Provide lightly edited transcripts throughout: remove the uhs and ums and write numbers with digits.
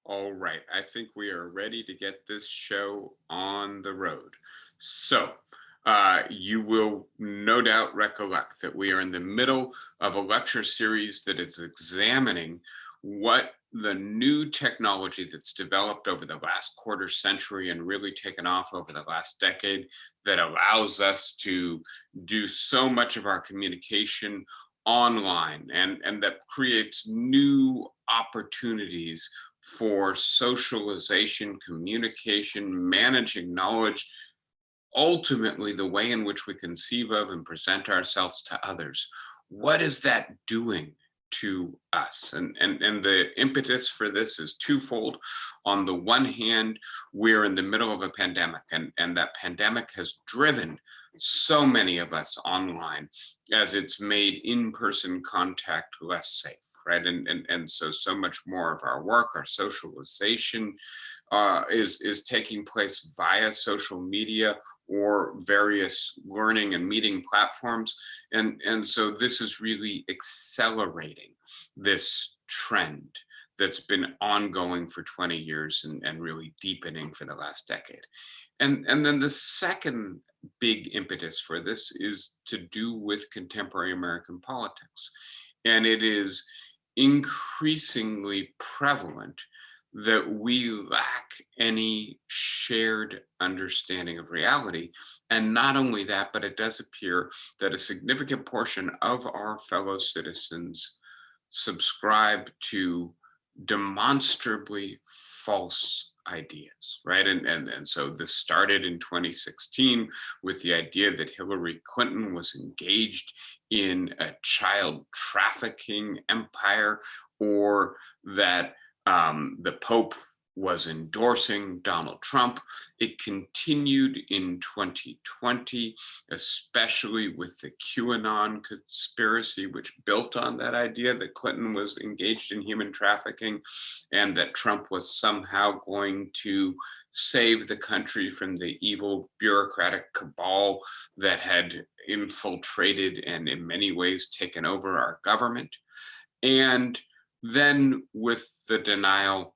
All right, I think we are ready to get this show on the road. So, you will no doubt recollect that we are in the middle of a lecture series that is examining what the new technology that's developed over the last quarter century and really taken off over the last decade that allows us to do so much of our communication online and that creates new opportunities for socialization, communication, managing knowledge, ultimately the way in which we conceive of and present ourselves to others. What is that doing to us? And the impetus for this is twofold. On the one hand, we're in the middle of a pandemic, and that pandemic has driven so many of us online as it's made in-person contact less safe, right? And so much more of our work, our socialization is taking place via social media or various learning and meeting platforms. And so this is really accelerating this trend that's been ongoing for 20 years and really deepening for the last decade. And then the second big impetus for this is to do with contemporary American politics. And it is increasingly prevalent that we lack any shared understanding of reality. And not only that, but it does appear that a significant portion of our fellow citizens subscribe to demonstrably false ideas, right? And so this started in 2016 with the idea that Hillary Clinton was engaged in a child trafficking empire, or that the Pope was endorsing Donald Trump. It continued in 2020, especially with the QAnon conspiracy, which built on that idea that Clinton was engaged in human trafficking and that Trump was somehow going to save the country from the evil bureaucratic cabal that had infiltrated and in many ways taken over our government. And then with the denial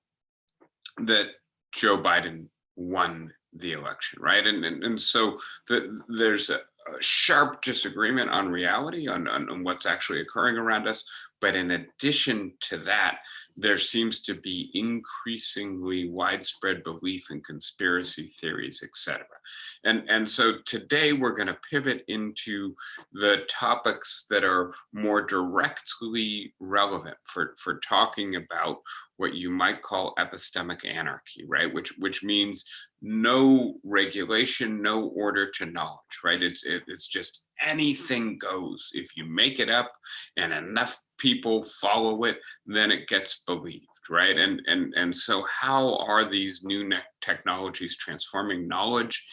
that Joe Biden won the election, right? And so there's a sharp disagreement on reality, on what's actually occurring around us. But in addition to that, there seems to be increasingly widespread belief in conspiracy theories, et cetera. And so today we're going to pivot into the topics that are more directly relevant for talking about what you might call epistemic anarchy, right? Which means no regulation, no order to knowledge, right? It's just anything goes. If you make it up and enough people follow it, then it gets believed, right? And so how are these new technologies transforming knowledge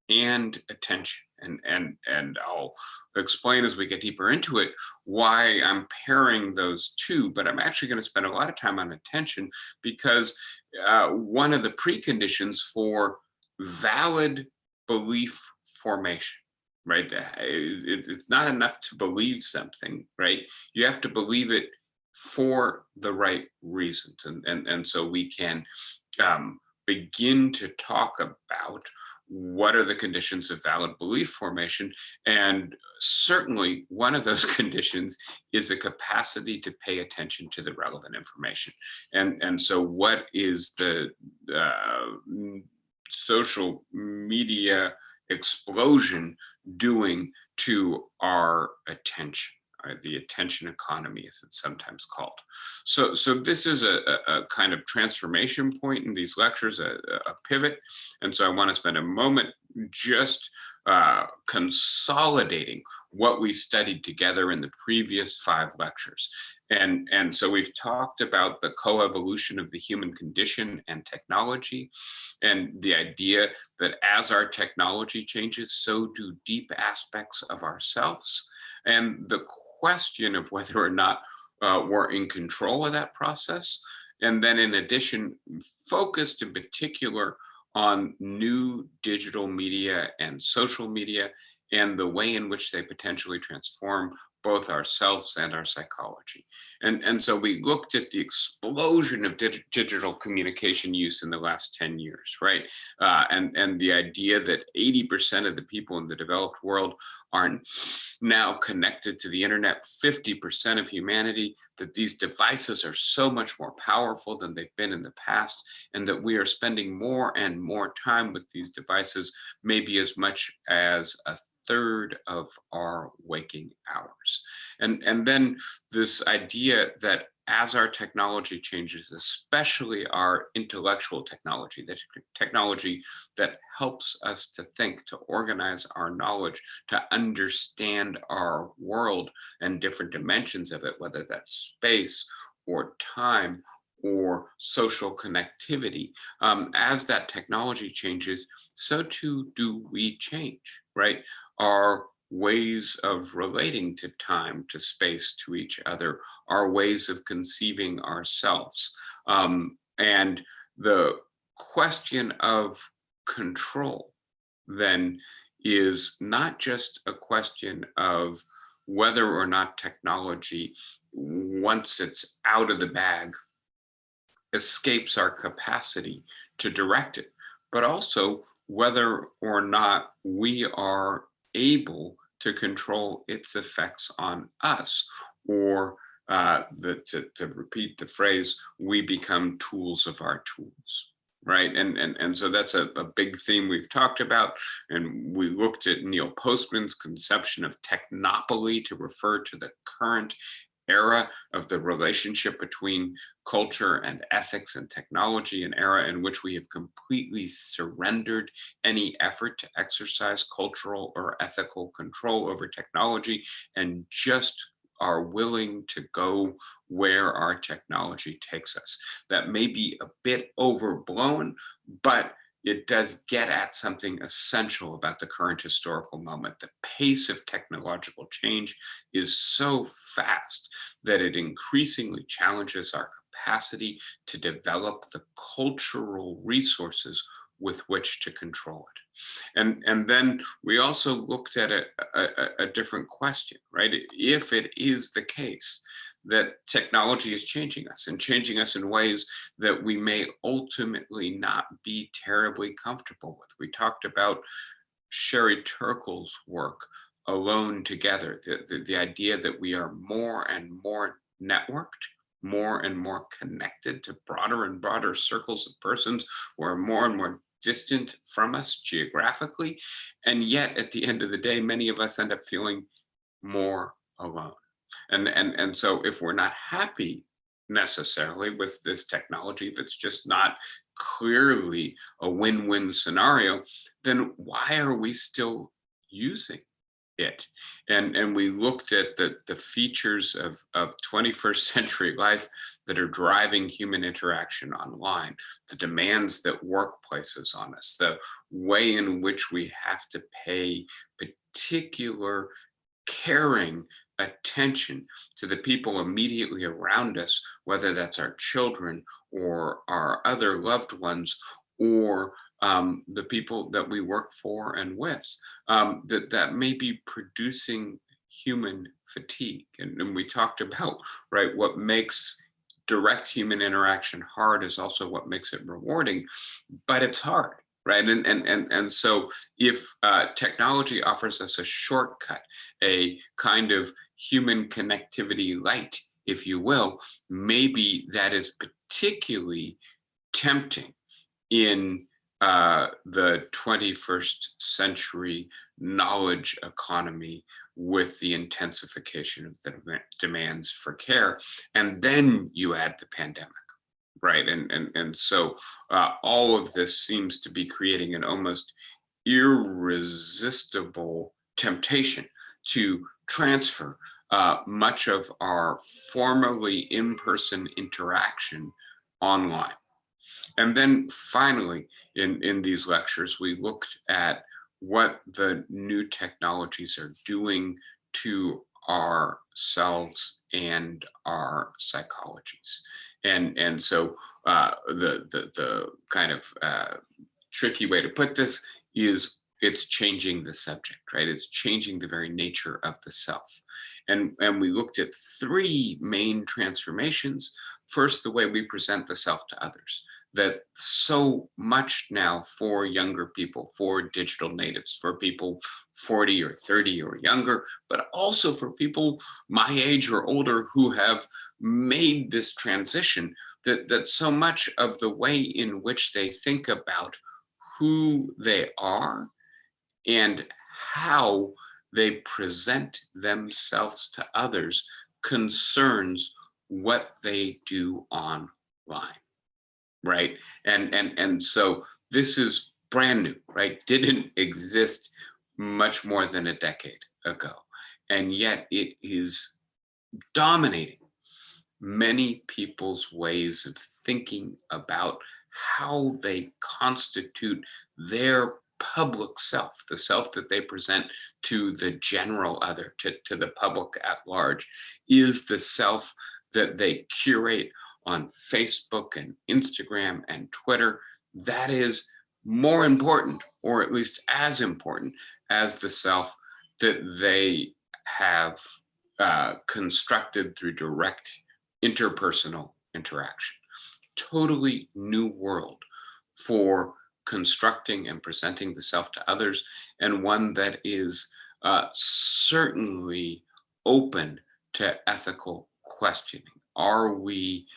and attention? And I'll explain as we get deeper into it why I'm pairing those two, but I'm actually going to spend a lot of time on attention because one of the preconditions for valid belief formation, right? It's not enough to believe something, right? You have to believe it for the right reasons. And so we can begin to talk about what are the conditions of valid belief formation. And certainly one of those conditions is a capacity to pay attention to the relevant information. And so what is the social media explosion doing to our attention? The attention economy, as it's sometimes called. So this is a kind of transformation point in these lectures, a pivot. And so I want to spend a moment just consolidating what we studied together in the previous 5 lectures. And so we've talked about the coevolution of the human condition and technology, and the idea that as our technology changes, so do deep aspects of ourselves. And the question of whether or not we're in control of that process. And then in addition, focused in particular on new digital media and social media and the way in which they potentially transform both ourselves and our psychology. And so we looked at the explosion of digital communication use in the last 10 years, right? And the idea that 80% of the people in the developed world are now connected to the internet, 50% of humanity, that these devices are so much more powerful than they've been in the past, and that we are spending more and more time with these devices, maybe as much as a third of our waking hours. And then this idea that as our technology changes, especially our intellectual technology, the technology that helps us to think, to organize our knowledge, to understand our world and different dimensions of it, whether that's space or time or social connectivity, as that technology changes, so too do we change, right? Our ways of relating to time, to space, to each other, our ways of conceiving ourselves. And the question of control then is not just a question of whether or not technology, once it's out of the bag, escapes our capacity to direct it, but also whether or not we are able to control its effects on us, or to repeat the phrase, we become tools of our tools, right? And so that's a big theme we've talked about, and we looked at Neil Postman's conception of technopoly to refer to the current era of the relationship between culture and ethics and technology, an era in which we have completely surrendered any effort to exercise cultural or ethical control over technology and just are willing to go where our technology takes us. That may be a bit overblown, but it does get at something essential about the current historical moment. The pace of technological change is so fast that it increasingly challenges our capacity to develop the cultural resources with which to control it. And then we also looked at a different question, right? If it is the case that technology is changing us and changing us in ways that we may ultimately not be terribly comfortable with. We talked about Sherry Turkle's work, Alone Together, the idea that we are more and more networked, more and more connected to broader and broader circles of persons who are more and more distant from us geographically. And yet at the end of the day, many of us end up feeling more alone. And so if we're not happy necessarily with this technology, if it's just not clearly a win-win scenario, then why are we still using it? And we looked at the features of 21st century life that are driving human interaction online, the demands that work places on us, the way in which we have to pay particular caring attention to the people immediately around us, whether that's our children or our other loved ones, or the people that we work for and with, that may be producing human fatigue. And we talked about, right, what makes direct human interaction hard is also what makes it rewarding, but it's hard. Right. And so if technology offers us a shortcut, a kind of human connectivity light, if you will, maybe that is particularly tempting in the 21st century knowledge economy, with the intensification of the demands for care. And then you add the pandemic. Right. And so all of this seems to be creating an almost irresistible temptation to transfer much of our formerly in-person interaction online. And then finally, in these lectures, we looked at what the new technologies are doing to ourselves and our psychologies. And so the kind of tricky way to put this is, it's changing the subject, right? It's changing the very nature of the self. And we looked at three main transformations. First, the way we present the self to others, that so much now for younger people, for digital natives, for people 40 or 30 or younger, but also for people my age or older who have made this transition, that so much of the way in which they think about who they are and how they present themselves to others concerns what they do online, right? And so this is brand new, right? Didn't exist much more than a decade ago, and yet it is dominating many people's ways of thinking about how they constitute their public self, the self that they present to the general other, to the public at large, is the self that they curate on Facebook and Instagram and Twitter. That is more important, or at least as important, as the self that they have constructed through direct interpersonal interaction. Totally new world for constructing and presenting the self to others, and one that is certainly open to ethical questioning. Are we,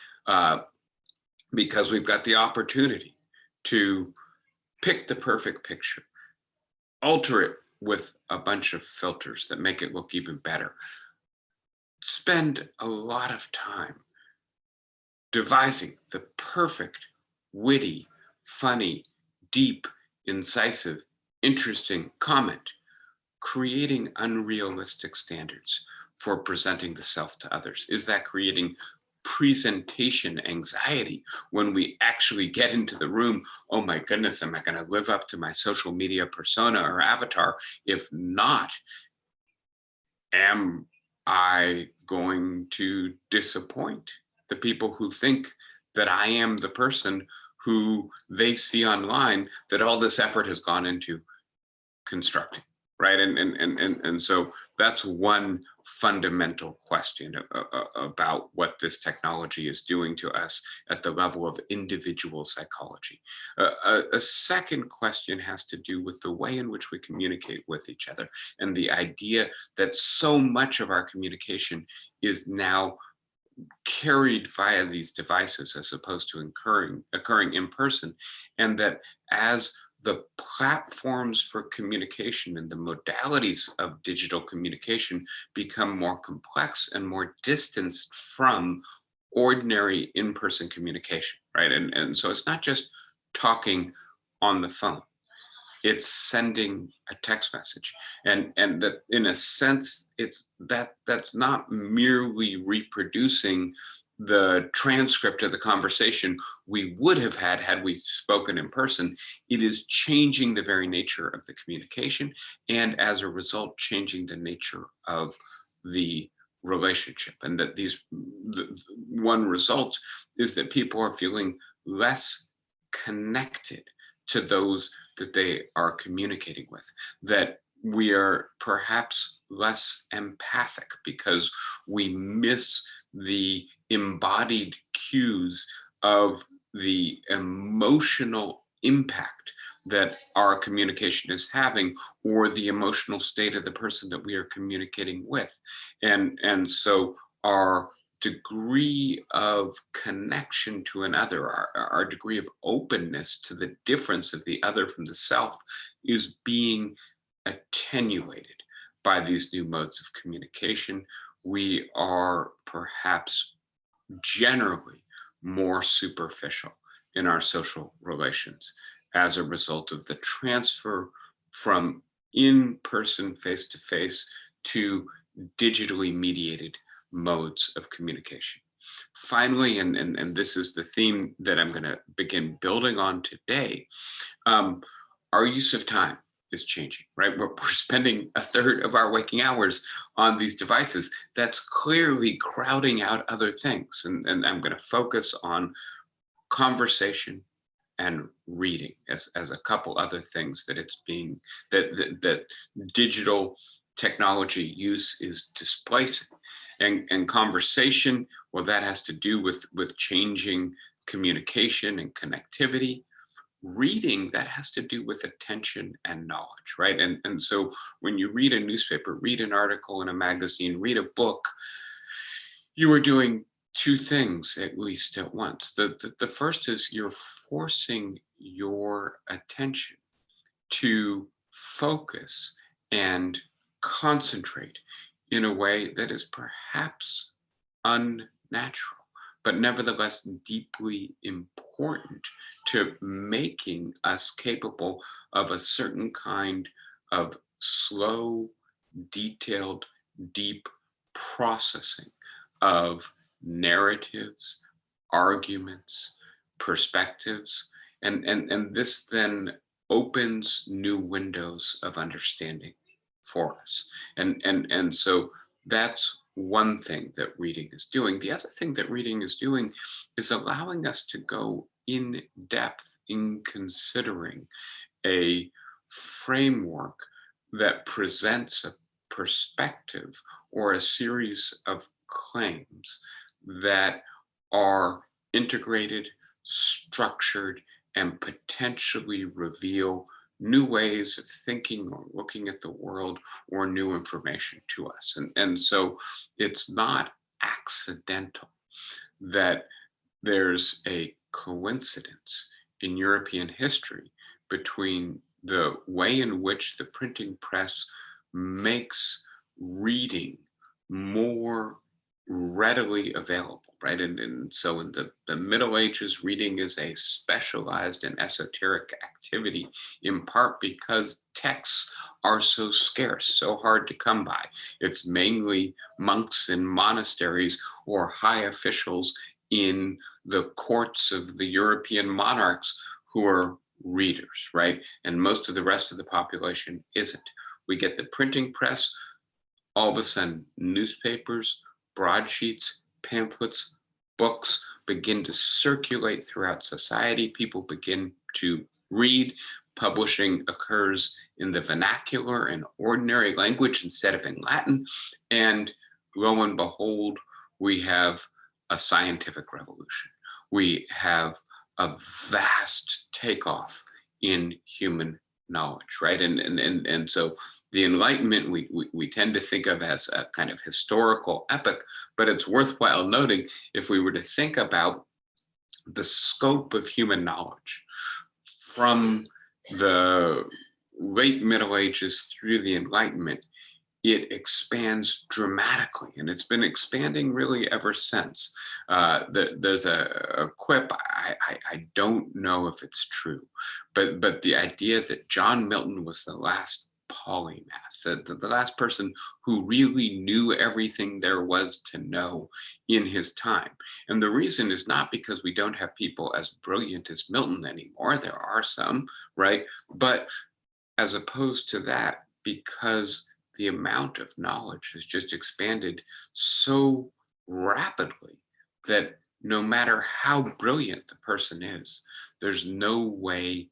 because we've got the opportunity to pick the perfect picture, alter it with a bunch of filters that make it look even better, spend a lot of time devising the perfect, witty, funny, deep, incisive, interesting comment, creating unrealistic standards for presenting the self to others? Is that creating presentation anxiety when we actually get into the room? Oh my goodness, am I going to live up to my social media persona or avatar? If not, am I going to disappoint the people who think that I am the person who they see online that all this effort has gone into constructing, right? And so that's one fundamental question about what this technology is doing to us at the level of individual psychology. A second question has to do with the way in which we communicate with each other, and the idea that so much of our communication is now carried via these devices as opposed to occurring in person, and that as the platforms for communication and the modalities of digital communication become more complex and more distanced from ordinary in-person communication, right? And so it's not just talking on the phone, it's sending a text message, and that in a sense that's not merely reproducing the transcript of the conversation we would have had we spoken in person. It is changing the very nature of the communication, and as a result changing the nature of the relationship. And that one result is that people are feeling less connected to those that they are communicating with, that we are perhaps less empathic because we miss the embodied cues of the emotional impact that our communication is having, or the emotional state of the person that we are communicating with. And so our degree of connection to another, our degree of openness to the difference of the other from the self, is being attenuated by these new modes of communication. We are perhaps generally more superficial in our social relations as a result of the transfer from in-person, face-to-face, to digitally mediated modes of communication. Finally, and this is the theme that I'm going to begin building on today, our use of time is changing, right? We're spending a third of our waking hours on these devices. That's clearly crowding out other things. And I'm going to focus on conversation, and reading as a couple other things that that digital technology use is displacing. And conversation, well, that has to do with changing communication and connectivity. Reading, that has to do with attention and knowledge, right? And so when you read a newspaper, read an article in a magazine, read a book, you are doing two things at least at once. The first is you're forcing your attention to focus and concentrate in a way that is perhaps unnatural, but nevertheless deeply important to making us capable of a certain kind of slow, detailed, deep processing of narratives, arguments, perspectives, and this then opens new windows of understanding for us. And so that's one thing that reading is doing. The other thing that reading is doing is allowing us to go in depth in considering a framework that presents a perspective or a series of claims that are integrated, structured, and potentially reveal new ways of thinking or looking at the world or new information to us. And so it's not accidental that there's a coincidence in European history between the way in which the printing press makes reading more readily available, right? And so in the Middle Ages, reading is a specialized and esoteric activity, in part because texts are so scarce, so hard to come by. It's mainly monks in monasteries or high officials in the courts of the European monarchs who are readers, right? And most of the rest of the population isn't. We get the printing press, all of a sudden newspapers, broadsheets, pamphlets, books begin to circulate throughout society. People begin to read. Publishing occurs in the vernacular and ordinary language instead of in Latin. And lo and behold, we have a scientific revolution. We have a vast takeoff in human knowledge, right? And so the Enlightenment we tend to think of as a kind of historical epoch, but it's worthwhile noting if we were to think about the scope of human knowledge from the late Middle Ages through the Enlightenment, it expands dramatically, and it's been expanding really ever since. There's a quip, I don't know if it's true, but the idea that John Milton was the last polymath, the last person who really knew everything there was to know in his time. And the reason is not because we don't have people as brilliant as Milton anymore. There are some, right? But as opposed to that, because the amount of knowledge has just expanded so rapidly that no matter how brilliant the person is, there's no way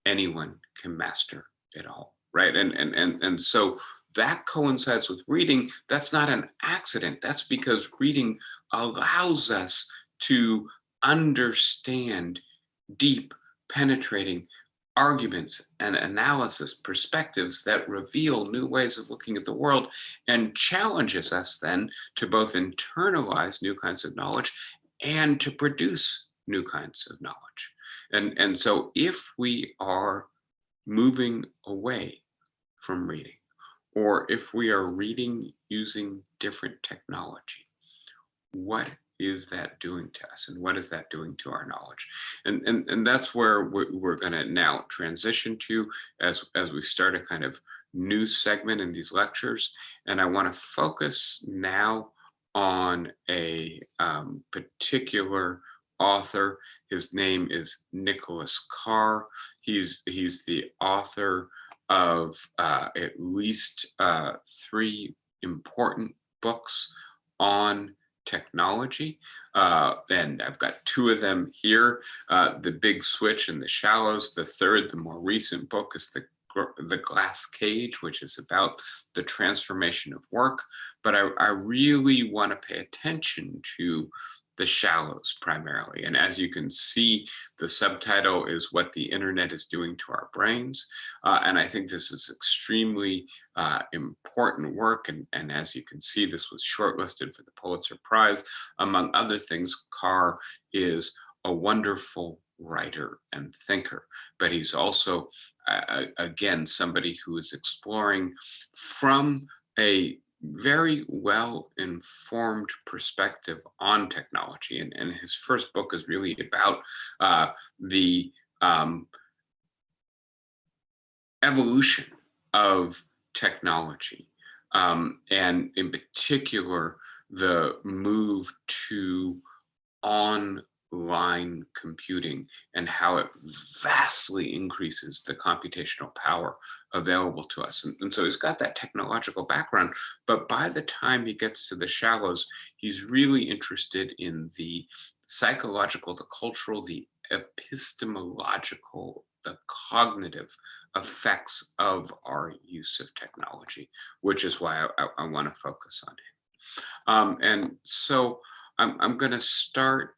anyone can master it all, right? And so that coincides with reading. That's not an accident. That's because reading allows us to understand deep, penetrating arguments and analysis perspectives that reveal new ways of looking at the world and challenges us then to both internalize new kinds of knowledge and to produce new kinds of knowledge. And so if we are moving away from reading, or if we are reading using different technology, what is that doing to us, and what is that doing to our knowledge? And that's where we're going to now transition to as we start a kind of new segment in these lectures. And I want to focus now on a particular author. His name is Nicholas Carr. He's the author of at least 3 important books on technology. And I've got two of them here, The Big Switch and The Shallows. The third, the more recent book, is The Glass Cage, which is about the transformation of work. But I really want to pay attention to The Shallows primarily. And as you can see, the subtitle is What the Internet is Doing to Our Brains. And I think this is extremely important work. And as you can see, this was shortlisted for the Pulitzer Prize. Among other things, Carr is a wonderful writer and thinker, but he's also, again, somebody who is exploring from a very well-informed perspective on technology. And his first book is really about the evolution of technology, and in particular, the move to online computing and how it vastly increases the computational power available to us. And so he's got that technological background, but by the time he gets to The Shallows, he's really interested in the psychological, the cultural, the epistemological, the cognitive effects of our use of technology, which is why I want to focus on it. And so I'm going to start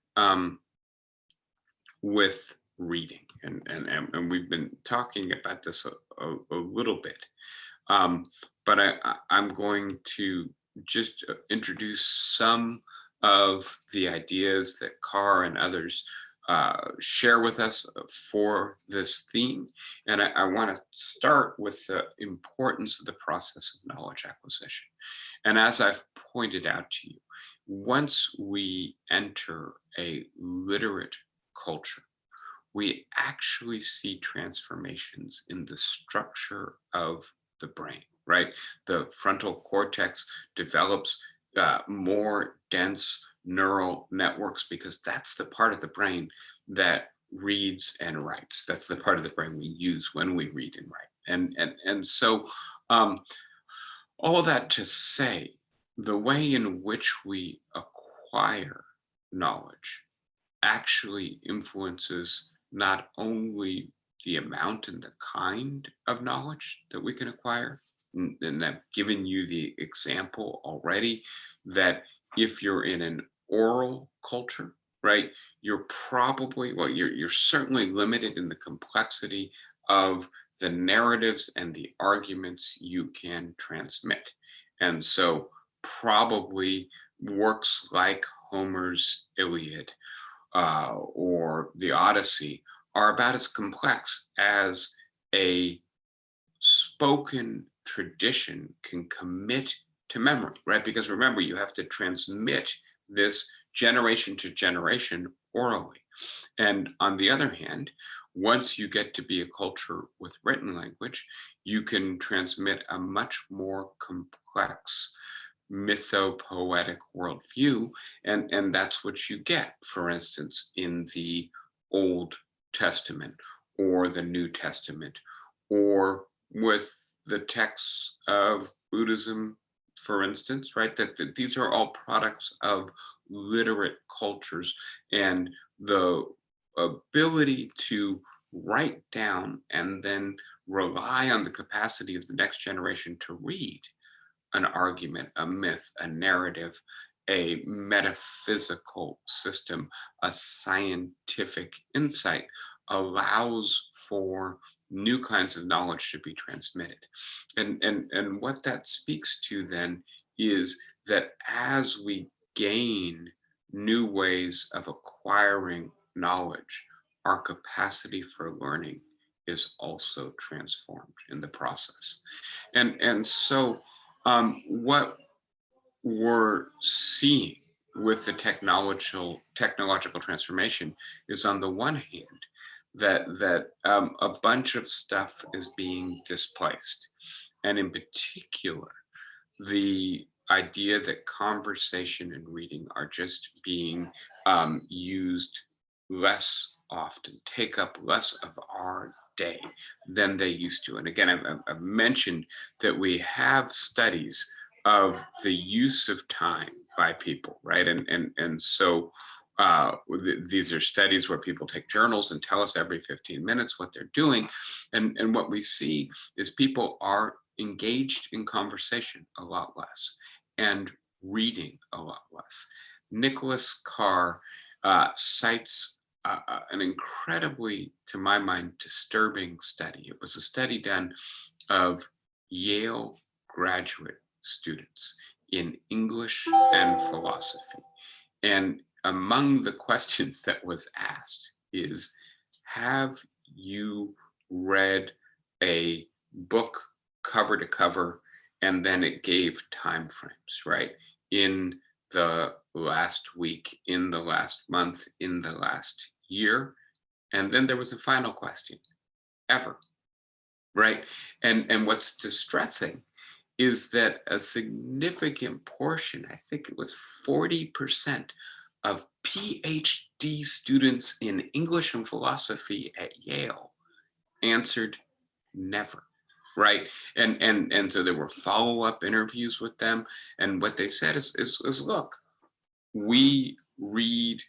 with reading, and we've been talking about this a little bit, but I'm going to just introduce some of the ideas that Carr and others share with us for this theme. And I want to start with the importance of the process of knowledge acquisition. And as I've pointed out to you, once we enter a literate culture, we actually see transformations in the structure of the brain, right? The frontal cortex develops more dense neural networks because that's the part of the brain that reads and writes. That's the part of the brain we use when we read and write. And so all that to say, the way in which we acquire knowledge actually influences not only the amount and the kind of knowledge that we can acquire, and I've given you the example already that if you're in an oral culture, right, you're probably, well, you're certainly limited in the complexity of the narratives and the arguments you can transmit. And so probably works like Homer's Iliad or the Odyssey are about as complex as a spoken tradition can commit to memory, right? Because remember, you have to transmit this generation to generation orally. And on the other hand, once you get to be a culture with written language, you can transmit a much more complex mythopoetic worldview, and that's what you get, for instance, in the Old Testament or the New Testament, or with the texts of Buddhism, for instance, right? That these are all products of literate cultures, and the ability to write down and then rely on the capacity of the next generation to read an argument, a myth, a narrative, a metaphysical system, a scientific insight allows for new kinds of knowledge to be transmitted. And what that speaks to then is that as we gain new ways of acquiring knowledge, our capacity for learning is also transformed in the process. And so what we're seeing with the technological transformation is, on the one hand, that a bunch of stuff is being displaced, and in particular, the idea that conversation and reading are just being used less often, take up less of our day than they used to. And again, I've mentioned that we have studies of the use of time by people, right? And so these are studies where people take journals and tell us every 15 minutes what they're doing. And what we see is people are engaged in conversation a lot less and reading a lot less. Nicholas Carr cites an incredibly, to my mind, disturbing study. It was a study done of Yale graduate students in English and philosophy. And among the questions that was asked is, have you read a book cover to cover? And then it gave time frames, right? In the last week, in the last month, in the last year. And then there was a final question, ever, right? And what's distressing is that a significant portion, I think it was 40% of PhD students in English and philosophy at Yale answered never, right? And so there were follow-up interviews with them, and what they said is look, we read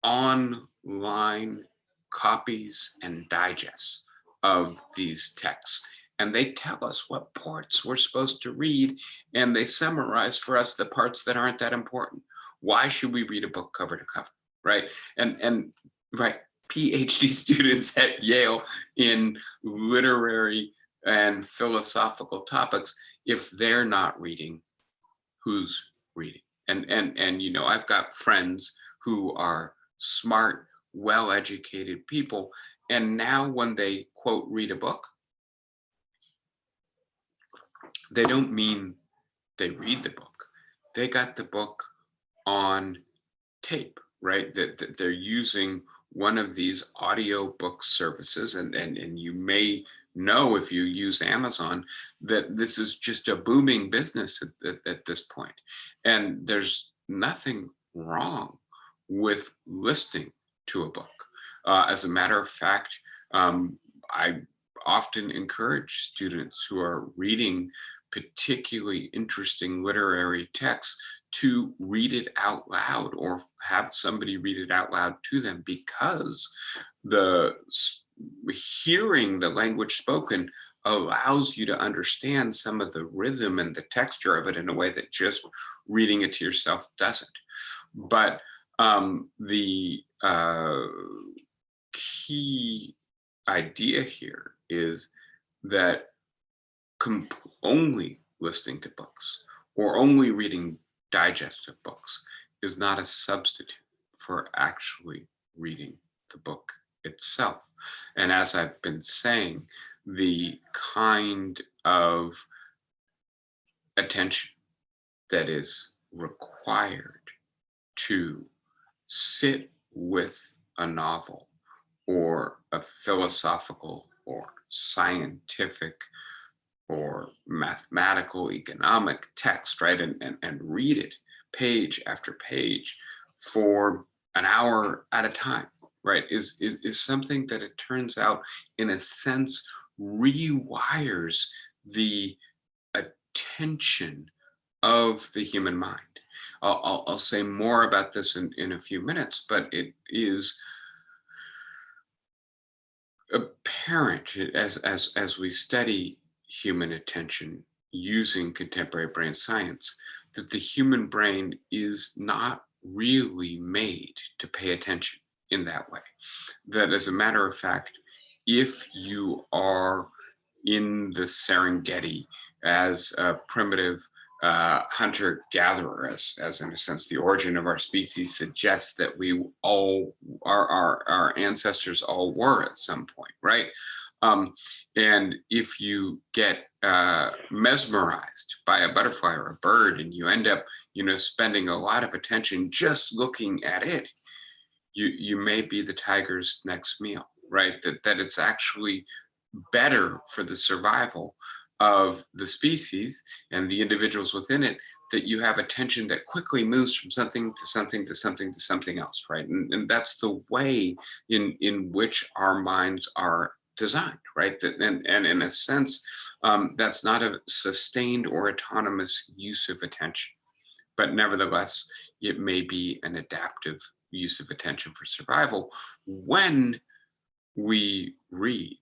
online copies and digests of these texts, and they tell us what parts we're supposed to read, and they summarize for us the parts that aren't that important. Why should we read a book cover to cover, right? And right, PhD students at Yale in literary and philosophical topics, if they're not reading, who's reading? And you know, I've got friends who are smart, well-educated people, and now when they quote read a book, they don't mean they read the book. They got the book on tape, right? That they're using one of these audio book services, and you may know if you use Amazon that this is just a booming business at this point. And there's nothing wrong with listening to a book. As a matter of fact, I often encourage students who are reading particularly interesting literary texts to read it out loud or have somebody read it out loud to them, because the hearing the language spoken allows you to understand some of the rhythm and the texture of it in a way that just reading it to yourself doesn't. But the key idea here is that only listening to books or only reading digests of books is not a substitute for actually reading the book itself. And as I've been saying, the kind of attention that is required to sit with a novel or a philosophical or scientific or mathematical, economic text, right? And read it page after page for an hour at a time, right? Is something that it turns out, in a sense, rewires the attention of the human mind. I'll say more about this in a few minutes, but it is apparent as we study human attention using contemporary brain science that the human brain is not really made to pay attention in that way. That, as a matter of fact, if you are in the Serengeti as a primitive hunter-gatherer, as in a sense the origin of our species suggests that we all, our ancestors all were at some point, right? And if you get mesmerized by a butterfly or a bird, and you end up, you know, spending a lot of attention just looking at it, you may be the tiger's next meal, right? That it's actually better for the survival of the species and the individuals within it that you have attention that quickly moves from something to something to something to something else, right? And that's the way in which our minds are designed, right? And in a sense, that's not a sustained or autonomous use of attention. but nevertheless, it may be an adaptive use of attention for survival. When we read,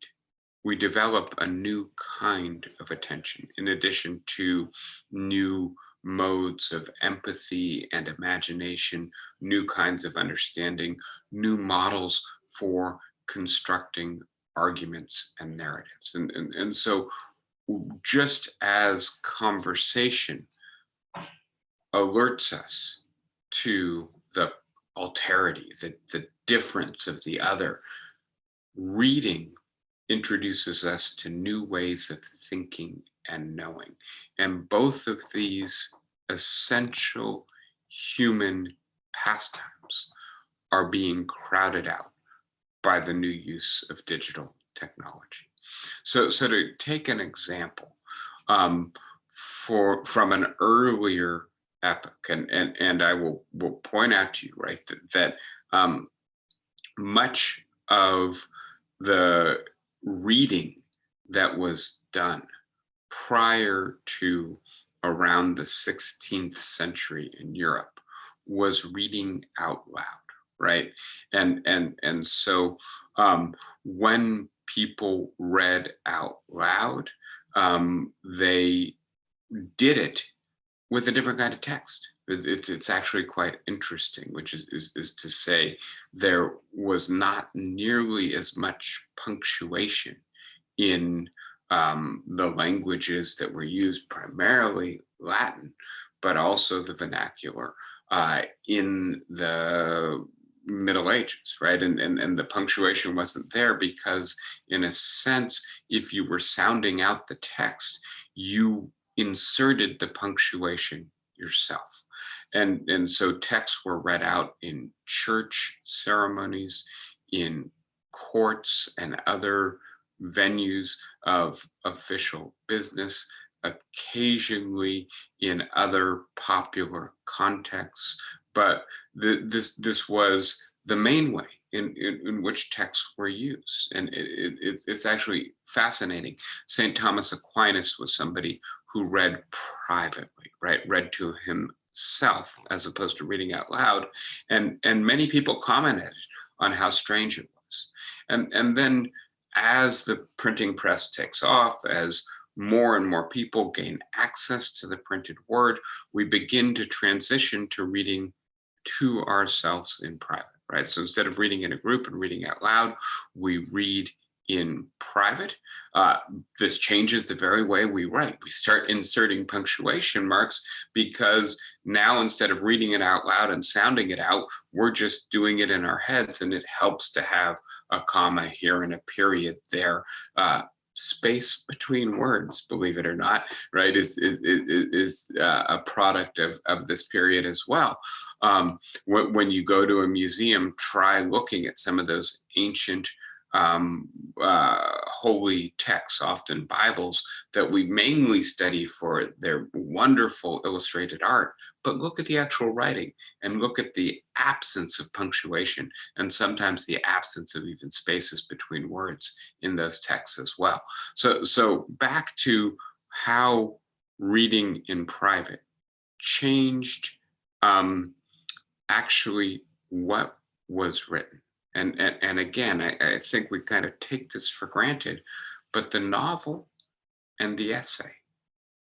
we develop a new kind of attention in addition to new modes of empathy and imagination, new kinds of understanding, new models for constructing arguments and narratives. And so just as conversation alerts us to the alterity, the difference of the other, reading introduces us to new ways of thinking and knowing. And both of these essential human pastimes are being crowded out by the new use of digital technology. So to take an example from an earlier epoch, and I will point out to you, right, that much of the reading that was done prior to around the 16th century in Europe was reading out loud, right? And so when people read out loud, they did it with a different kind of text. It's actually quite interesting, which is to say there was not nearly as much punctuation in the languages that were used, primarily Latin, but also the vernacular in the Middle Ages, right? And the punctuation wasn't there because, in a sense, if you were sounding out the text, you inserted the punctuation yourself. And so texts were read out in church ceremonies, in courts and other venues of official business, occasionally in other popular contexts. But this was the main way in which texts were used. And it's actually fascinating. St. Thomas Aquinas was somebody who read privately, right? Read to himself as opposed to reading out loud. And many people commented on how strange it was. And then as the printing press takes off, as more and more people gain access to the printed word, we begin to transition to reading to ourselves in private, right? So instead of reading in a group and reading out loud, we read in private. This changes the very way we write. We start inserting punctuation marks because now instead of reading it out loud and sounding it out, we're just doing it in our heads, and it helps to have a comma here and a period there. Space between words, believe it or not, right, is a product of this period as well. When you go to a museum, try looking at some of those ancient holy texts, often Bibles, that we mainly study for their wonderful illustrated art, but look at the actual writing and look at the absence of punctuation and sometimes the absence of even spaces between words in those texts as well. So back to how reading in private changed actually what was written. And again, I think we kind of take this for granted, but the novel and the essay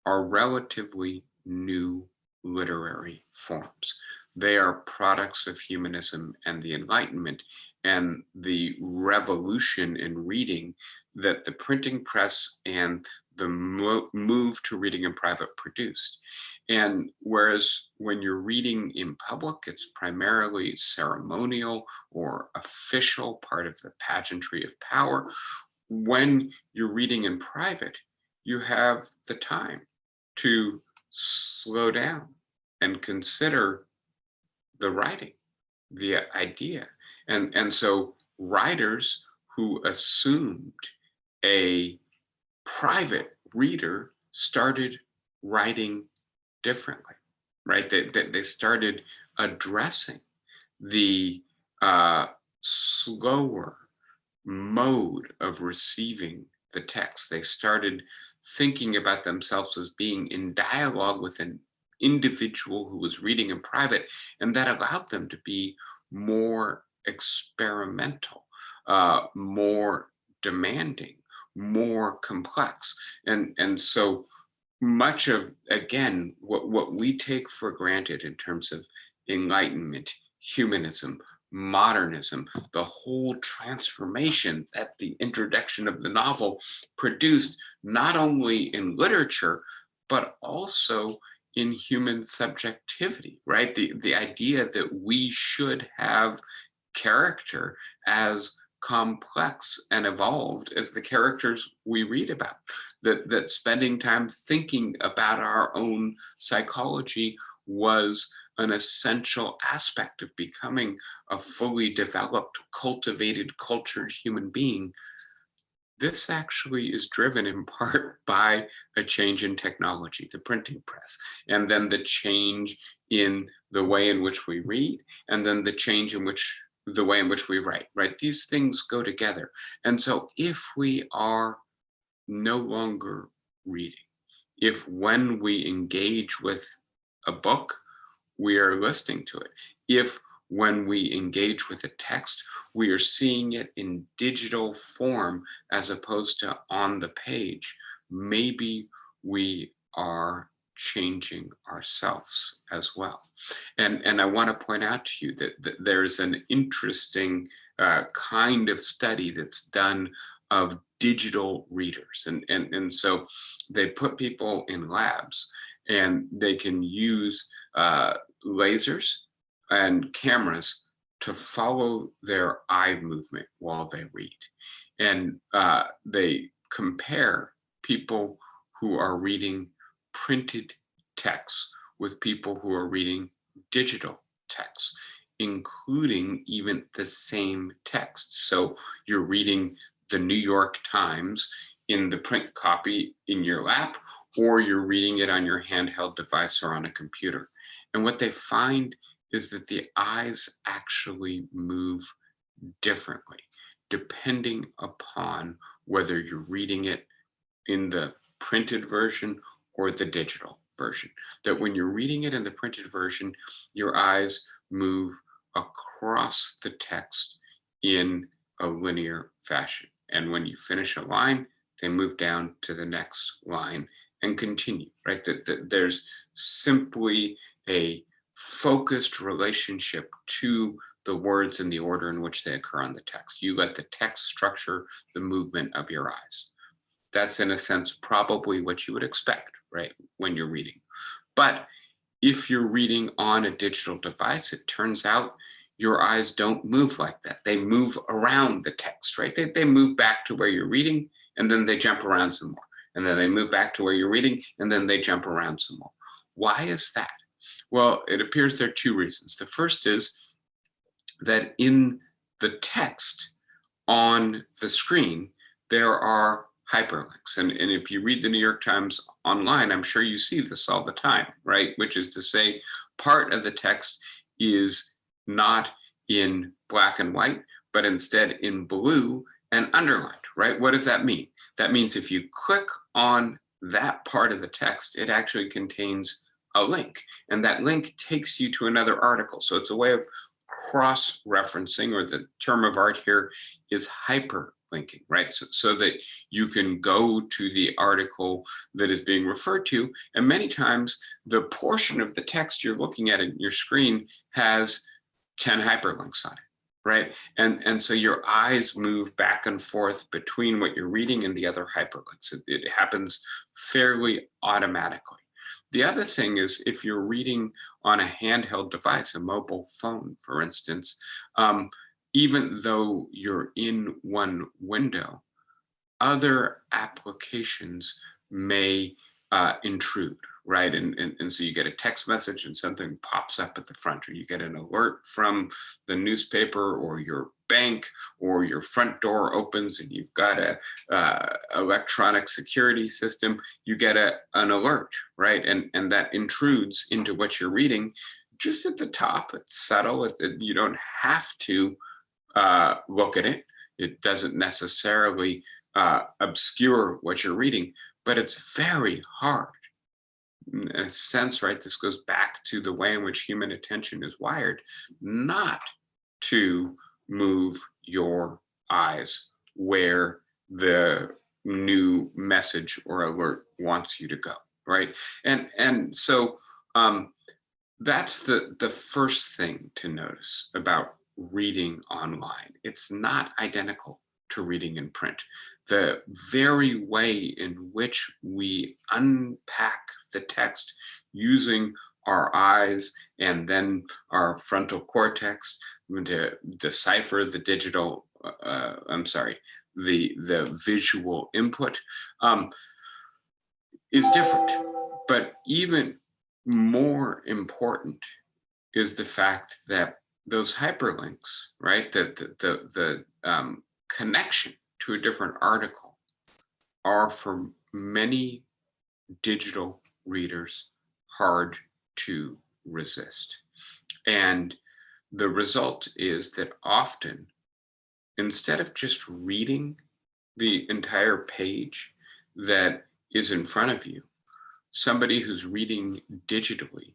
are relatively new literary forms. They are products of humanism and the Enlightenment and the revolution in reading that the printing press and the move to reading in private produced. And whereas when you're reading in public, it's primarily ceremonial or official, part of the pageantry of power, when you're reading in private, you have the time to slow down and consider the writing, the idea. And so writers who assumed a private reader started writing differently, right? They started addressing the slower mode of receiving the text. They started thinking about themselves as being in dialogue with an individual who was reading in private, and that allowed them to be more experimental, more demanding, more complex. And so much of, again, what we take for granted in terms of enlightenment, humanism, modernism, the whole transformation that the introduction of the novel produced, not only in literature, but also in human subjectivity, right? The idea that we should have character as complex and evolved as the characters we read about, that spending time thinking about our own psychology was an essential aspect of becoming a fully developed, cultivated, cultured human being. This actually is driven in part by a change in technology, the printing press, and then the change in the way in which we read, and then the change in which the way in which we write, right? These things go together. And so if we are no longer reading, if when we engage with a book, we are listening to it, if when we engage with a text, we are seeing it in digital form as opposed to on the page, maybe we are changing ourselves as well. And I want to point out to you that there's an interesting kind of study that's done of digital readers. And so they put people in labs and they can use lasers and cameras to follow their eye movement while they read. And they compare people who are reading printed text with people who are reading digital text, including even the same text. So you're reading the New York Times in the print copy in your lap, or you're reading it on your handheld device or on a computer. And what they find is that the eyes actually move differently depending upon whether you're reading it in the printed version or the digital version. That when you're reading it in the printed version, your eyes move across the text in a linear fashion. And when you finish a line, they move down to the next line and continue, right? That there's simply a focused relationship to the words in the order in which they occur on the text. You let the text structure the movement of your eyes. That's, in a sense, probably what you would expect, right, when you're reading. But if you're reading on a digital device, it turns out your eyes don't move like that. They move around the text, right? They move back to where you're reading, and then they jump around some more. And then they move back to where you're reading, and then they jump around some more. Why is that? Well, it appears there are two reasons. The first is that in the text on the screen, there are hyperlinks. And if you read the New York Times online, I'm sure you see this all the time, right? Which is to say, part of the text is not in black and white, but instead in blue and underlined, right? What does that mean? That means if you click on that part of the text, it actually contains a link, and that link takes you to another article. So it's a way of cross-referencing, or the term of art here is hyperlinking, right? So that you can go to the article that is being referred to, and many times the portion of the text you're looking at in your screen has 10 hyperlinks on it, right? And so your eyes move back and forth between what you're reading and the other hyperlinks. It happens fairly automatically. The other thing is, if you're reading on a handheld device, a mobile phone, for instance, even though you're in one window, other applications may intrude, right? And so you get a text message and something pops up at the front, or you get an alert from the newspaper or your bank, or your front door opens and you've got a electronic security system, you get an alert, right? And that intrudes into what you're reading. Just at the top, it's subtle. You don't have to look at it. It doesn't necessarily obscure what you're reading, but it's very hard, in a sense, right, this goes back to the way in which human attention is wired, not to move your eyes where the new message or alert wants you to go, right? And so that's the first thing to notice about reading online. It's not identical to reading in print. The very way in which we unpack the text using our eyes and then our frontal cortex to decipher the digital, the visual input is different. But even more important is the fact that those hyperlinks, right, the connection to a different article are for many digital readers hard to resist. And the result is that often, instead of just reading the entire page that is in front of you, somebody who's reading digitally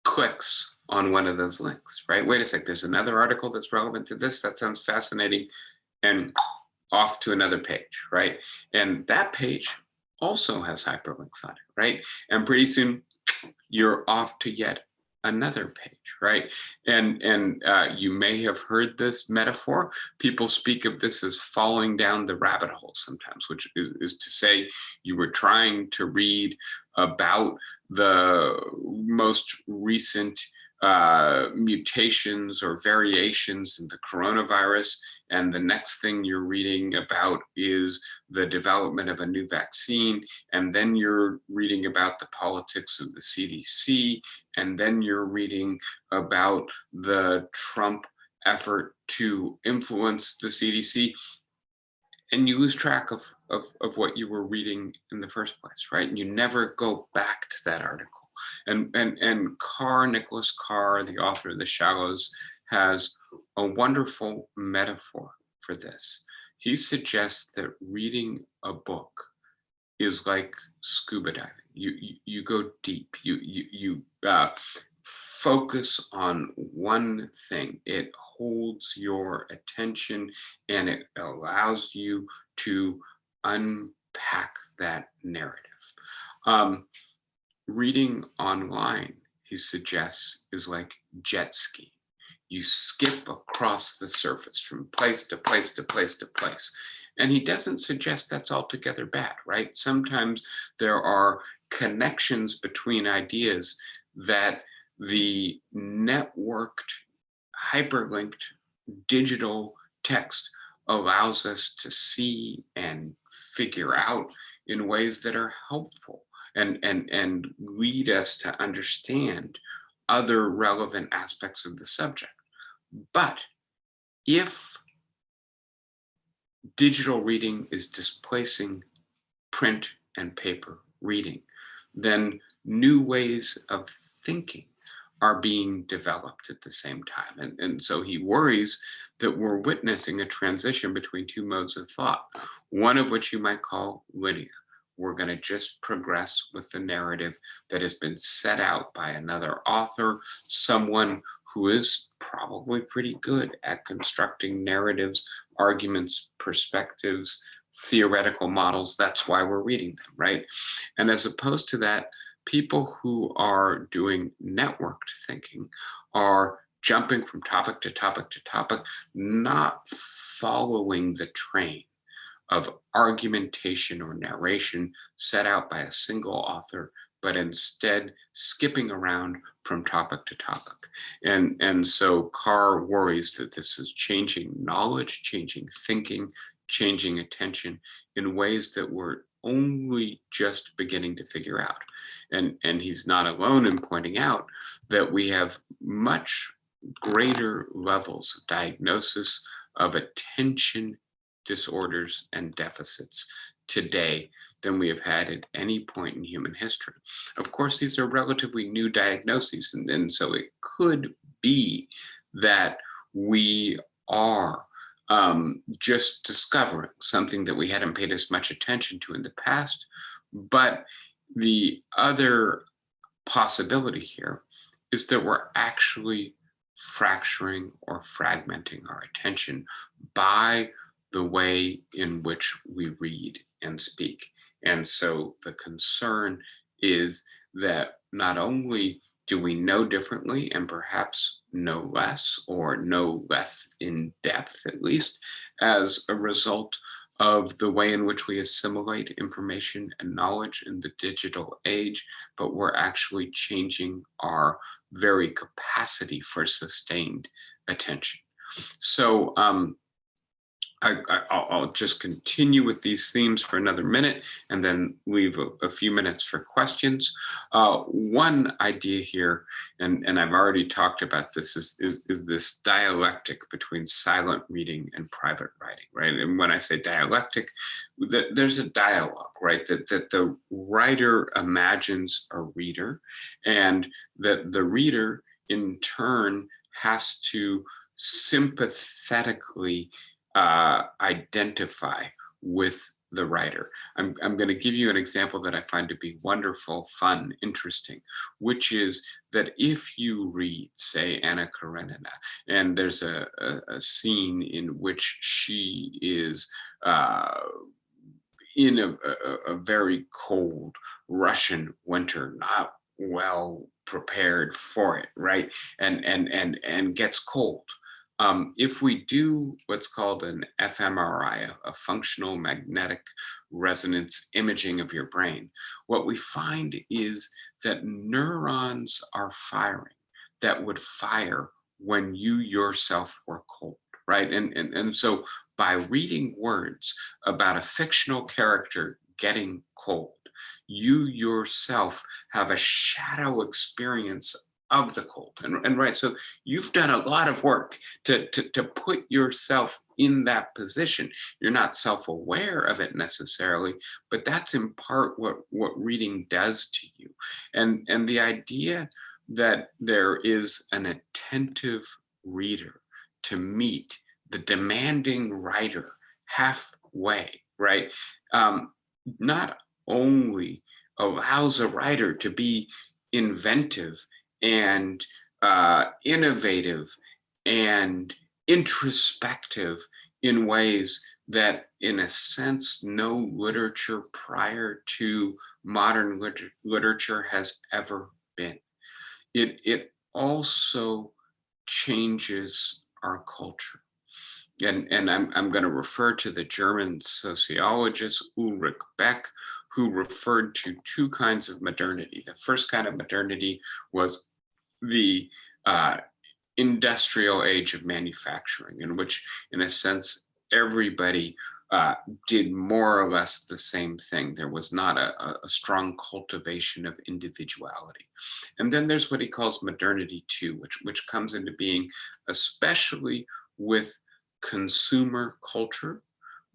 clicks on one of those links, right? Wait a sec, there's another article that's relevant to this. That sounds fascinating. And off to another page, right? And that page also has hyperlinks on it, right? And pretty soon you're off to yet another page, right? And you may have heard this metaphor. People speak of this as falling down the rabbit hole sometimes, which is to say you were trying to read about the most recent mutations or variations in the coronavirus, and the next thing you're reading about is the development of a new vaccine, and then you're reading about the politics of the CDC, and then you're reading about the Trump effort to influence the CDC, and you lose track of what you were reading in the first place, right? And you never go back to that article. And Carr, Nicholas Carr, the author of The Shallows, has a wonderful metaphor for this. He suggests that reading a book is like scuba diving. You go deep. You focus on one thing. It holds your attention and it allows you to unpack that narrative. Reading online, he suggests, is like jet skiing. You skip across the surface from place to place to place to place. And he doesn't suggest that's altogether bad, right? Sometimes there are connections between ideas that the networked, hyperlinked digital text allows us to see and figure out in ways that are helpful and lead us to understand other relevant aspects of the subject. But if digital reading is displacing print and paper reading, then new ways of thinking are being developed at the same time. And so he worries that we're witnessing a transition between two modes of thought, one of which you might call linear. We're going to just progress with the narrative that has been set out by another author, someone who is probably pretty good at constructing narratives, arguments, perspectives, theoretical models. That's why we're reading them, right? And as opposed to that, people who are doing networked thinking are jumping from topic to topic to topic, not following the train of argumentation or narration set out by a single author, but instead skipping around from topic to topic. And so Carr worries that this is changing knowledge, changing thinking, changing attention in ways that we're only just beginning to figure out. And he's not alone in pointing out that we have much greater levels of diagnosis of attention disorders and deficits today than we have had at any point in human history. Of course, these are relatively new diagnoses, and so it could be that we are just discovering something that we hadn't paid as much attention to in the past. But the other possibility here is that we're actually fracturing or fragmenting our attention by the way in which we read and speak. And so the concern is that not only do we know differently and perhaps know less, or know less in depth at least, as a result of the way in which we assimilate information and knowledge in the digital age, but we're actually changing our very capacity for sustained attention. So I'll just continue with these themes for another minute and then leave a few minutes for questions. One idea here, and I've already talked about this, is this dialectic between silent reading and private writing, right? And when I say dialectic, there's a dialogue, right? That the writer imagines a reader, and that the reader in turn has to sympathetically identify with the writer. I'm going to give you an example that I find to be wonderful, fun, interesting, which is that if you read, say, Anna Karenina, and there's a scene in which she is in a very cold Russian winter, not well prepared for it, right? And gets cold. If we do what's called an fMRI, a functional magnetic resonance imaging of your brain, what we find is that neurons are firing that would fire when you yourself were cold, right? And so by reading words about a fictional character getting cold, you yourself have a shadow experience of the cold. And right, so you've done a lot of work to put yourself in that position. You're not self-aware of it necessarily, but that's in part what reading does to you. And the idea that there is an attentive reader to meet the demanding writer halfway, right? Not only allows a writer to be inventive and innovative and introspective in ways that, in a sense, no literature prior to modern literature has ever been. It also changes our culture. And I'm going to refer to the German sociologist Ulrich Beck, who referred to two kinds of modernity. The first kind of modernity was the industrial age of manufacturing, in which, in a sense, everybody did more or less the same thing. There was not a strong cultivation of individuality. And then there's what he calls modernity 2, which comes into being especially with consumer culture,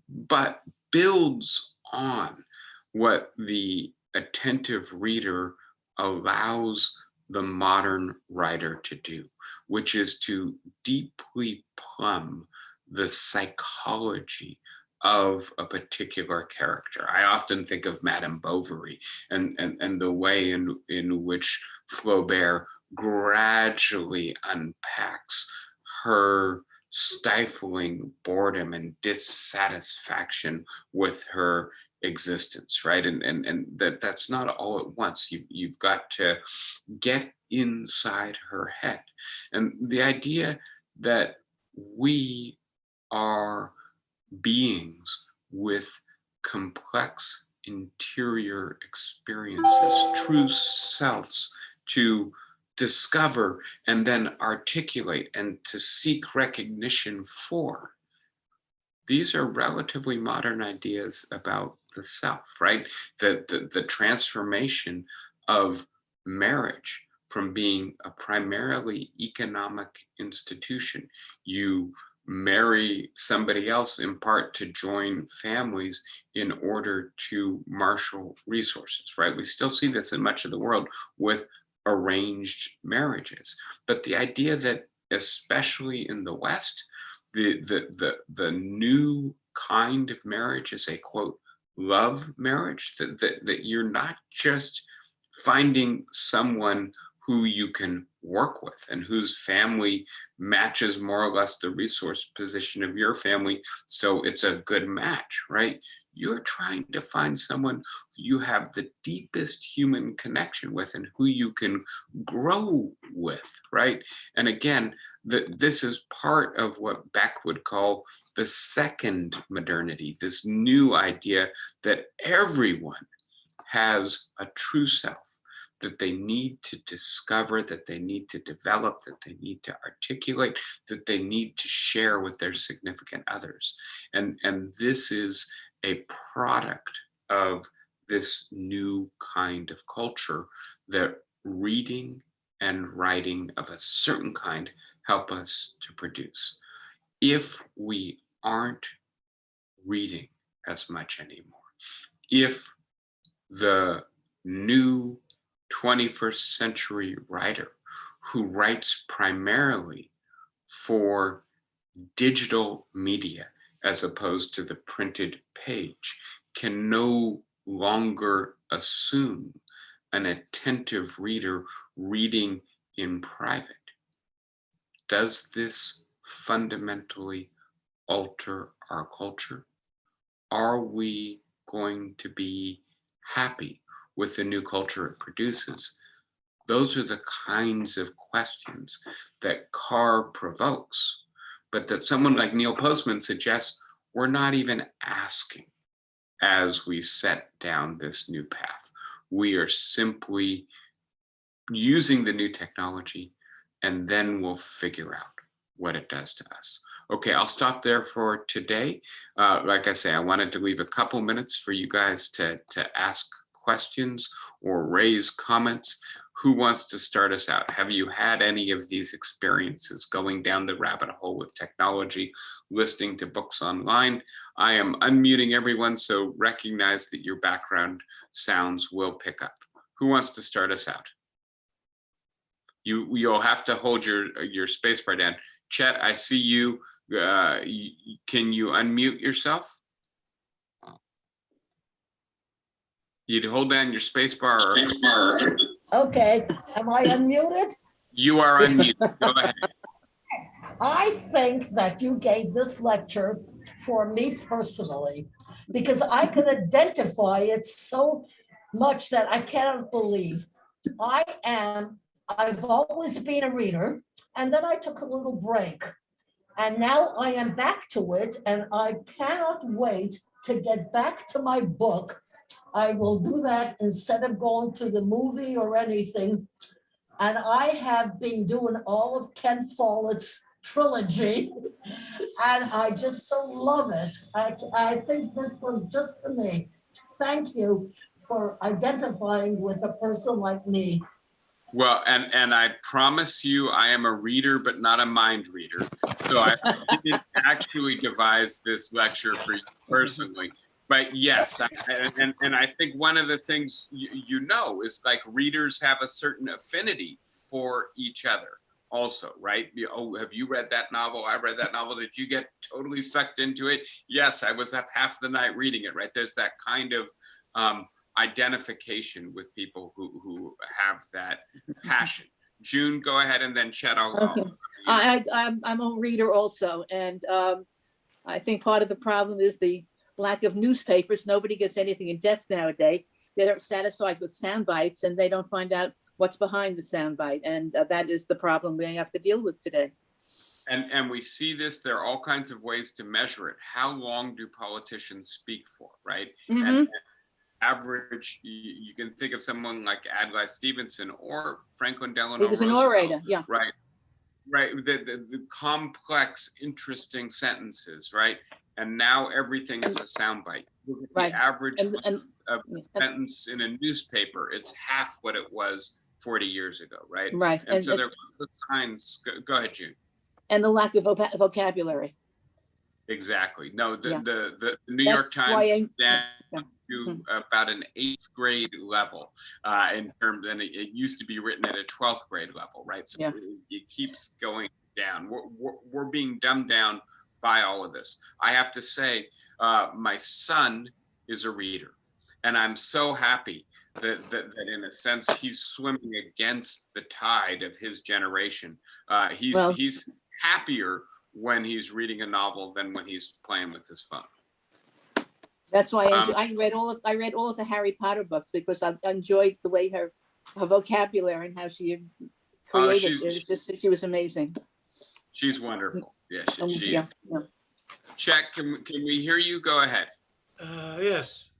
but builds on what the attentive reader allows the modern writer to do, which is to deeply plumb the psychology of a particular character. I often think of Madame Bovary and the way in which Flaubert gradually unpacks her stifling boredom and dissatisfaction with her existence, right? And that's not all at once. You've got to get inside her head. And the idea that we are beings with complex interior experiences, true selves to discover and then articulate and to seek recognition for. These are relatively modern ideas about the self, right? The transformation of marriage from being a primarily economic institution. You marry somebody else in part to join families in order to marshal resources, right? We still see this in much of the world with arranged marriages. But the idea that, especially in the West, the new kind of marriage is a, quote, love marriage, that you're not just finding someone who you can work with and whose family matches more or less the resource position of your family, so it's a good match, right? You're trying to find someone who you have the deepest human connection with and who you can grow with, right? And again, this is part of what Beck would call the second modernity, this new idea that everyone has a true self that they need to discover, that they need to develop, that they need to articulate, that they need to share with their significant others. And this is a product of this new kind of culture that reading and writing of a certain kind help us to produce. If we aren't reading as much anymore, if the new 21st century writer who writes primarily for digital media as opposed to the printed page can no longer assume an attentive reader reading in private, does this fundamentally alter our culture? Are we going to be happy with the new culture it produces? Those are the kinds of questions that Carr provokes, but that someone like Neil Postman suggests we're not even asking as we set down this new path. We are simply using the new technology, and then we'll figure out what it does to us. Okay, I'll stop there for today. Like I say, I wanted to leave a couple minutes for you guys to ask questions or raise comments. Who wants to start us out? Have you had any of these experiences going down the rabbit hole with technology, listening to books online? I am unmuting everyone, so recognize that your background sounds will pick up. Who wants to start us out? You'll have to hold your space bar down. Chet, I see you. Can you unmute yourself? You'd hold down your space bar. Okay, am I unmuted? You are unmuted. Go ahead. I think that you gave this lecture for me personally, because I could identify it so much that I cannot believe. I've always been a reader, and then I took a little break. And now I am back to it, and I cannot wait to get back to my book. I will do that instead of going to the movie or anything. And I have been doing all of Ken Follett's trilogy, and I just so love it. I think this was just for me. Thank you for identifying with a person like me. Well, and I promise you, I am a reader, but not a mind reader. So I didn't actually devise this lecture for you personally. But yes, and I think one of the things you know is like readers have a certain affinity for each other also, right? Oh, have you read that novel? I read that novel. Did you get totally sucked into it? Yes, I was up half the night reading it, right? There's that kind of identification with people who have that passion. June, go ahead, and then Chet, Okay. I'm a reader also, and I think part of the problem is the lack of newspapers. Nobody gets anything in depth nowadays. They're satisfied with sound bites, and they don't find out what's behind the sound bite, and that is the problem we have to deal with today. And we see this, there are all kinds of ways to measure it. How long do politicians speak for, right? Mm-hmm. And average, you can think of someone like Adlai Stevenson or Franklin Delano He was an Roosevelt, orator, yeah. Right, the complex, interesting sentences, right? And now everything is a soundbite. Look at the average length of a sentence in a newspaper, it's half what it was 40 years ago, right? Right. And so there are lots of times, go ahead, June. And the lack of vocabulary. Exactly. No, the New York Times is down to about an 8th grade level in terms, and it used to be written at a 12th grade level, right? So it keeps going down. We're being dumbed down by all of this. I have to say, my son is a reader, and I'm so happy that in a sense he's swimming against the tide of his generation. He's Well- he's happier when he's reading a novel than when he's playing with his phone. That's why I read all of the Harry Potter books, because I enjoyed the way her vocabulary and how she created it. She was amazing. She's wonderful. Yeah, she Yeah, is. yeah. Check, can we hear you? Go ahead. Yes,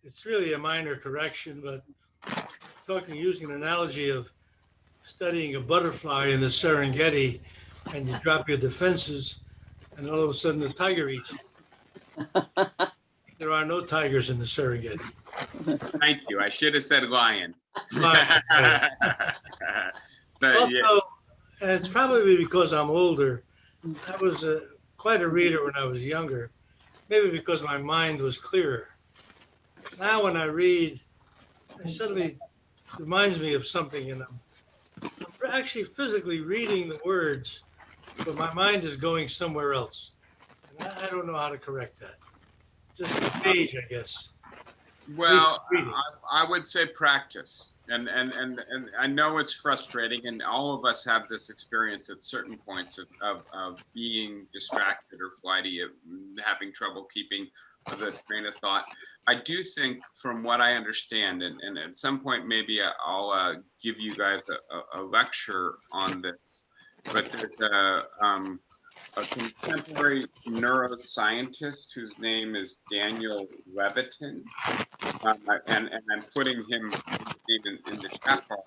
it's really a minor correction, but using an analogy of studying a butterfly in the Serengeti, and you drop your defenses, and all of a sudden the tiger eats you. There are no tigers in the Serengeti. Thank you. I should have said lion. Lion, right. But, yeah. Also, and it's probably because I'm older. I was quite a reader when I was younger, maybe because my mind was clearer. Now when I read, it suddenly reminds me of something, and I'm actually physically reading the words, but my mind is going somewhere else. And I don't know how to correct that. Just a page, I guess. Well, I would say practice. And I know it's frustrating, and all of us have this experience at certain points of being distracted or flighty, of having trouble keeping the train of thought. I do think, from what I understand, and at some point maybe I'll give you guys a lecture on this, but there's a contemporary neuroscientist whose name is Daniel Levitin, and I'm putting him in the chat bar.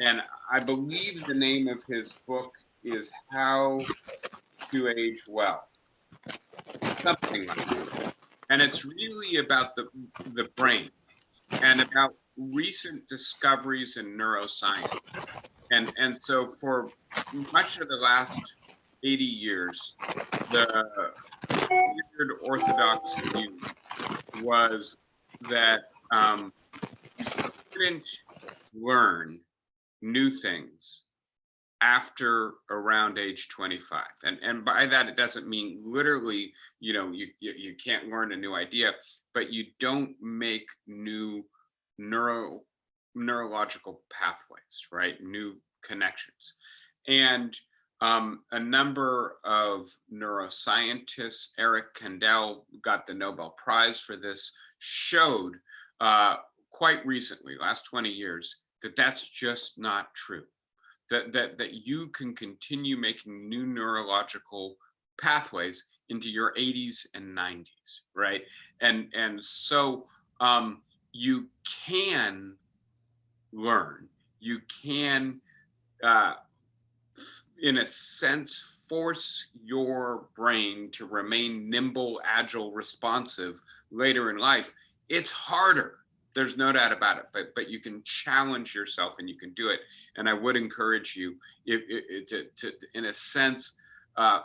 And I believe the name of his book is How to Age Well, something like that. And it's really about the brain and about recent discoveries in neuroscience. And so for much of the last 80 years, the standard orthodox view was that you couldn't learn new things after around age 25. And by that, it doesn't mean literally, you can't learn a new idea, but you don't make new neurological pathways, right? New connections. And a number of neuroscientists, Eric Kandel got the Nobel Prize for this, showed quite recently, last 20 years, that that's just not true. That you can continue making new neurological pathways into your 80s and 90s, right? And so you can learn, you can, in a sense, force your brain to remain nimble, agile, responsive later in life. It's harder. There's no doubt about it, but you can challenge yourself and you can do it. And I would encourage you to in a sense,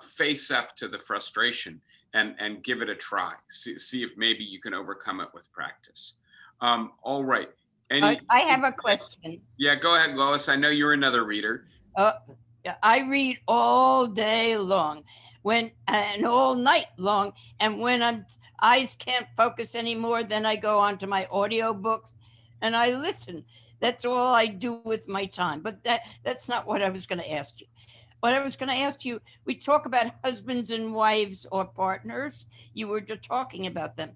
face up to the frustration and give it a try. See if maybe you can overcome it with practice. All right. I have a question. Yeah, go ahead, Lois. I know you're another reader. I read all day long, and all night long. And when eyes can't focus anymore, then I go onto my audio books and I listen. That's all I do with my time. But that's not what I was going to ask you. What I was going to ask you, we talk about husbands and wives or partners. You were just talking about them.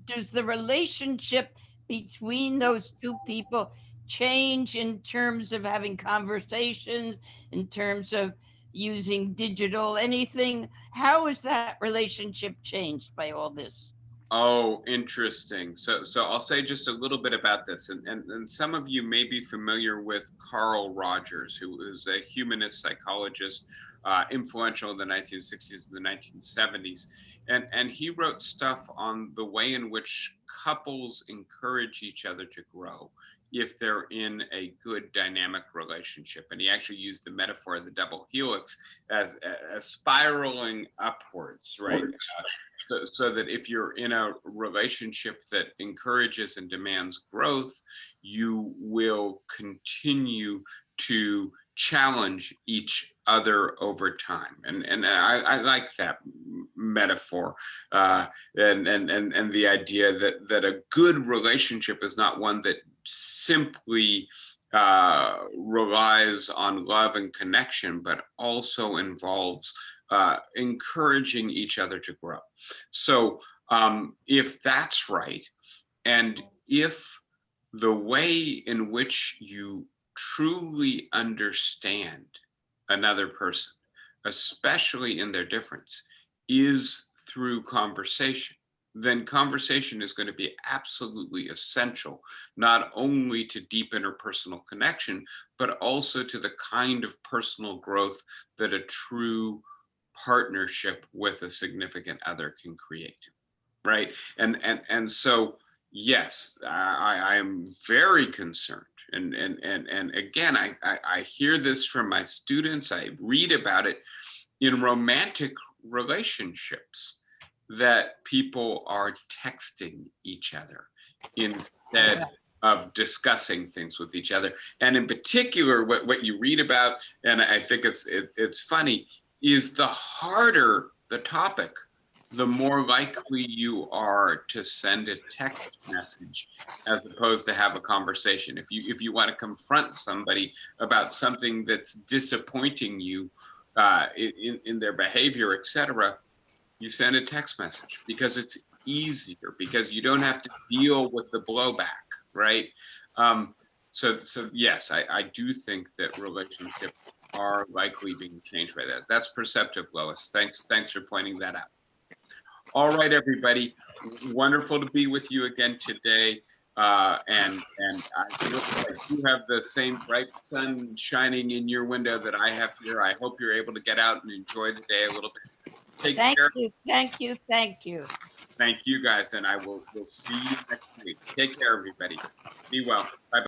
Does the relationship between those two people change in terms of having conversations, in terms of using digital, anything? How is that relationship changed by all this? Oh, interesting. So I'll say just a little bit about this. And some of you may be familiar with Carl Rogers, who is a humanist psychologist, influential in the 1960s and the 1970s. And he wrote stuff on the way in which couples encourage each other to grow if they're in a good dynamic relationship. And he actually used the metaphor of the double helix as spiraling upwards, right? So that if you're in a relationship that encourages and demands growth, you will continue to challenge each other over time. And I like that metaphor, and the idea that a good relationship is not one that simply relies on love and connection, but also involves encouraging each other to grow. So if that's right, and if the way in which you truly understand another person, especially in their difference, is through conversation, then conversation is going to be absolutely essential, not only to deep interpersonal connection, but also to the kind of personal growth that a true partnership with a significant other can create, right? And so, yes, I am very concerned. And again, I hear this from my students. I read about it in romantic relationships, that people are texting each other instead of discussing things with each other. And in particular, what you read about, and I think it's funny, is the harder the topic, the more likely you are to send a text message as opposed to have a conversation. If you want to confront somebody about something that's disappointing you in their behavior, etc., you send a text message because it's easier, because you don't have to deal with the blowback, right? So yes, I do think that relationships are likely being changed by that. That's perceptive, Lois. Thanks for pointing that out. All right, everybody. Wonderful to be with you again today. And I you have the same bright sun shining in your window that I have here. I hope you're able to get out and enjoy the day a little bit. Take Thank care. you, thank you, thank you. Thank you, guys, and we'll see you next week. Take care, everybody. Be well. Bye.